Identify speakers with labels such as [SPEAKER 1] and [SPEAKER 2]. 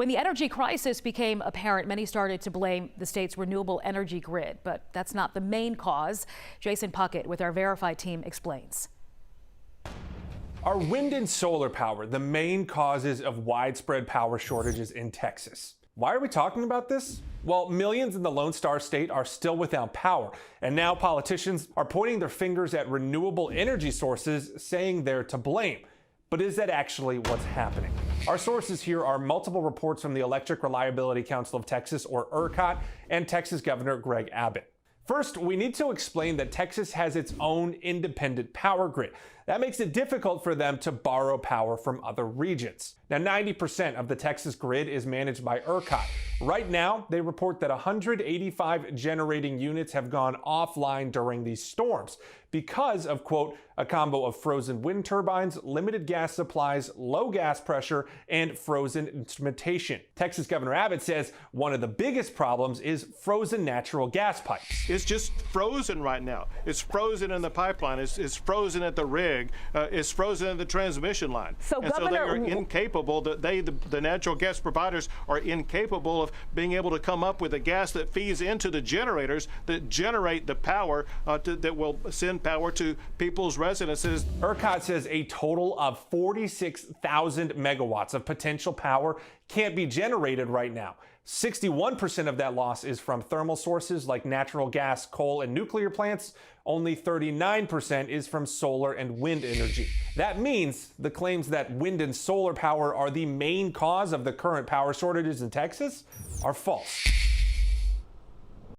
[SPEAKER 1] When the energy crisis became apparent, many started to blame the state's renewable energy grid, but that's not the main cause. Jason Puckett with our Verified team explains.
[SPEAKER 2] Are wind and solar power the main causes of widespread power shortages in Texas? Why are we talking about this? Well, millions in the Lone Star State are still without power, and now politicians are pointing their fingers at renewable energy sources, saying they're to blame. But is that actually what's happening? Our sources here are multiple reports from the Electric Reliability Council of Texas, or ERCOT, and Texas Governor Greg Abbott. First, we need to explain that Texas has its own independent power grid. That makes it difficult for them to borrow power from other regions. Now, 90% of the Texas grid is managed by ERCOT. Right now, they report that 185 generating units have gone offline during these storms because of, quote, a combo of frozen wind turbines, limited gas supplies, low gas pressure, and frozen instrumentation. Texas Governor Abbott says one of the biggest problems is frozen natural gas pipes.
[SPEAKER 3] It's just frozen right now. It's frozen in the pipeline. It's frozen at the rig. It's frozen in the transmission line.
[SPEAKER 4] So
[SPEAKER 3] they are incapable, the natural gas providers are incapable of being able to come up with a gas that feeds into the generators that generate the power that will send power to people's residences.
[SPEAKER 2] ERCOT says a total of 46,000 megawatts of potential power can't be generated right now. 61% of that loss is from thermal sources like natural gas, coal, and nuclear plants. Only 39% is from solar and wind energy. That means the claims that wind and solar power are the main cause of the current power shortages in Texas are false.